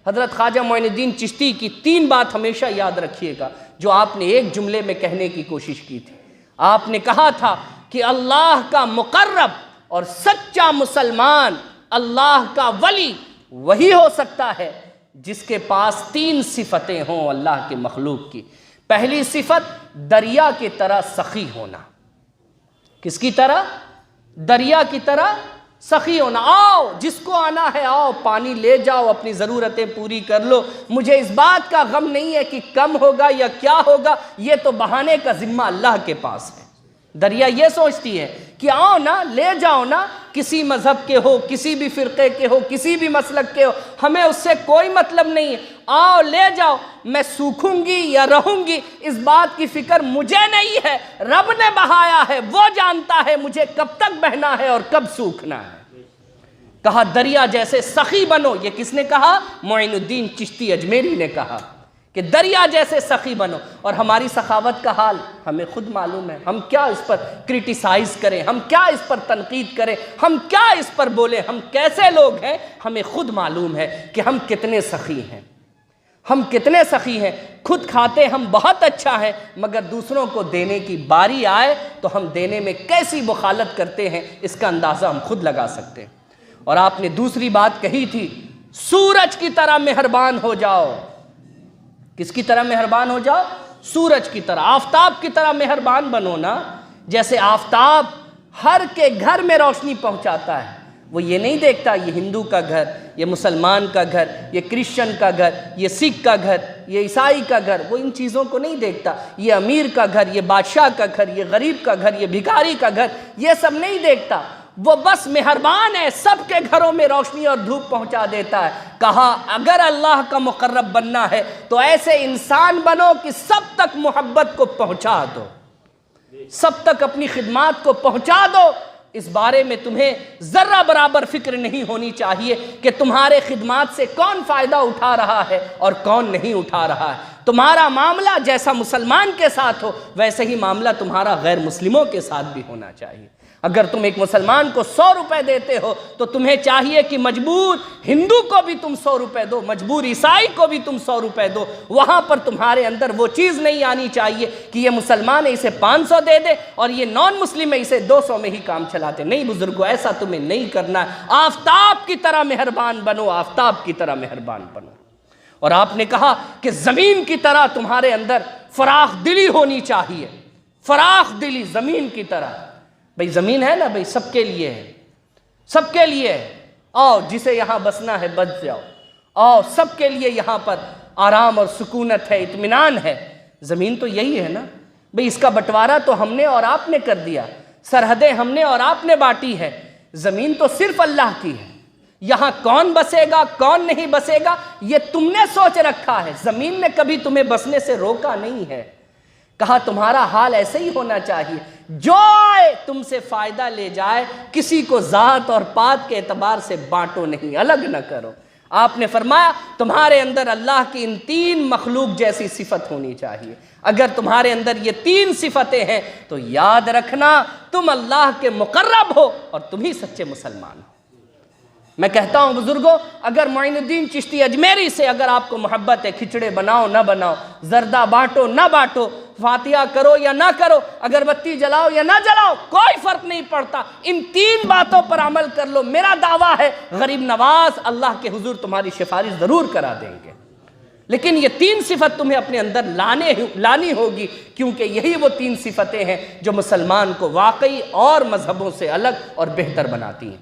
حضرت خواجہ معین الدین چشتی کی 3 بات ہمیشہ یاد رکھیے گا جو آپ نے ایک جملے میں کہنے کی کوشش کی تھی۔ آپ نے کہا تھا کہ اللہ کا مقرب اور سچا مسلمان، اللہ کا ولی وہی ہو سکتا ہے جس کے پاس 3 صفتیں ہوں اللہ کے مخلوق کی۔ پہلی صفت دریا کی طرح سخی ہونا۔ کس کی طرح؟ دریا کی طرح سخی ہونا۔ آؤ جس کو آنا ہے آؤ، پانی لے جاؤ، اپنی ضرورتیں پوری کر لو، مجھے اس بات کا غم نہیں ہے کہ کم ہوگا یا کیا ہوگا، یہ تو بہانے کا ذمہ اللہ کے پاس ہے۔ دریا یہ سوچتی ہے کہ آؤ نا، لے جاؤ نا، کسی مذہب کے ہو، کسی بھی فرقے کے ہو، کسی بھی مسلک کے ہو، ہمیں اس سے کوئی مطلب نہیں ہے، آؤ لے جاؤ، میں سوکھوں گی یا رہوں گی اس بات کی فکر مجھے نہیں ہے، رب نے بہایا ہے، وہ جانتا ہے مجھے کب تک بہنا ہے اور کب سوکھنا ہے۔ کہا دریا جیسے سخی بنو۔ یہ کس نے کہا؟ معین الدین چشتی اجمیری نے کہا کہ دریا جیسے سخی بنو۔ اور ہماری سخاوت کا حال ہمیں خود معلوم ہے، ہم کیا اس پر کرٹیسائز کریں، ہم کیا اس پر تنقید کریں، ہم کیا اس پر بولیں، ہم کیسے لوگ ہیں، ہمیں خود معلوم ہے کہ ہم کتنے سخی ہیں، ہم کتنے سخی ہیں۔ خود کھاتے ہم بہت اچھا ہے، مگر دوسروں کو دینے کی باری آئے تو ہم دینے میں کیسی بخالت کرتے ہیں، اس کا اندازہ ہم خود لگا سکتے ہیں۔ اور آپ نے دوسری بات کہی تھی، سورج کی طرح مہربان ہو جاؤ۔ کس کی طرح مہربان ہو جاؤ؟ سورج کی طرح، آفتاب کی طرح مہربان بنو نا۔ جیسے آفتاب ہر کے گھر میں روشنی پہنچاتا ہے، وہ یہ نہیں دیکھتا یہ ہندو کا گھر، یہ مسلمان کا گھر، یہ کرسچن کا گھر، یہ سکھ کا گھر، یہ عیسائی کا گھر، وہ ان چیزوں کو نہیں دیکھتا۔ یہ امیر کا گھر، یہ بادشاہ کا گھر، یہ غریب کا گھر، یہ بھکاری کا گھر، یہ سب نہیں دیکھتا، وہ بس مہربان ہے، سب کے گھروں میں روشنی اور دھوپ پہنچا دیتا ہے۔ کہا اگر اللہ کا مقرب بننا ہے تو ایسے انسان بنو کہ سب تک محبت کو پہنچا دو، سب تک اپنی خدمات کو پہنچا دو۔ اس بارے میں تمہیں ذرہ برابر فکر نہیں ہونی چاہیے کہ تمہارے خدمات سے کون فائدہ اٹھا رہا ہے اور کون نہیں اٹھا رہا ہے۔ تمہارا معاملہ جیسا مسلمان کے ساتھ ہو ویسے ہی معاملہ تمہارا غیر مسلموں کے ساتھ بھی ہونا چاہیے۔ اگر تم ایک مسلمان کو 100 روپے دیتے ہو تو تمہیں چاہیے کہ مجبور ہندو کو بھی تم 100 روپے دو، مجبور عیسائی کو بھی تم 100 روپے دو۔ وہاں پر تمہارے اندر وہ چیز نہیں آنی چاہیے کہ یہ مسلمان ہے اسے 500 دے دے اور یہ نان مسلم ہے اسے 200 میں ہی کام چلاتے۔ نہیں بزرگو، ایسا تمہیں نہیں کرنا ہے۔ آفتاب کی طرح مہربان بنو، آفتاب کی طرح مہربان بنو۔ اور آپ نے کہا کہ زمین کی طرح تمہارے اندر فراخ دلی ہونی چاہیے، فراخ دلی زمین کی طرح۔ بھئی زمین ہے نا، بھئی سب کے لیے ہے، سب کے لیے ہے۔ آؤ جسے یہاں بسنا ہے بس جاؤ، آؤ سب کے لیے یہاں پر آرام اور سکونت ہے، اطمینان ہے۔ زمین تو یہی ہے نا بھئی، اس کا بٹوارا تو ہم نے اور آپ نے کر دیا، سرحدیں ہم نے اور آپ نے بانٹی ہے۔ زمین تو صرف اللہ کی ہے، یہاں کون بسے گا کون نہیں بسے گا یہ تم نے سوچ رکھا ہے، زمین نے کبھی تمہیں بسنے سے روکا نہیں ہے۔ کہا تمہارا حال ایسے ہی ہونا چاہیے، جو آئے تم سے فائدہ لے جائے، کسی کو ذات اور پات کے اعتبار سے بانٹو نہیں، الگ نہ کرو۔ آپ نے فرمایا تمہارے اندر اللہ کی ان 3 مخلوق جیسی صفت ہونی چاہیے۔ اگر تمہارے اندر یہ 3 صفتیں ہیں تو یاد رکھنا تم اللہ کے مقرب ہو اور تم ہی سچے مسلمان ہو۔ میں کہتا ہوں بزرگوں، اگر معین الدین چشتی اجمیری سے اگر آپ کو محبت ہے، کھچڑے بناؤ نہ بناؤ، زردہ بانٹو نہ بانٹو، فاتحہ کرو یا نہ کرو، اگربتی جلاؤ یا نہ جلاؤ، کوئی فرق نہیں پڑتا، ان 3 باتوں پر عمل کر لو۔ میرا دعویٰ ہے غریب نواز اللہ کے حضور تمہاری سفارش ضرور کرا دیں گے، لیکن یہ 3 صفت تمہیں اپنے اندر لانی ہوگی، کیونکہ یہی وہ 3 صفتیں ہیں جو مسلمان کو واقعی اور مذہبوں سے الگ اور بہتر بناتی ہیں۔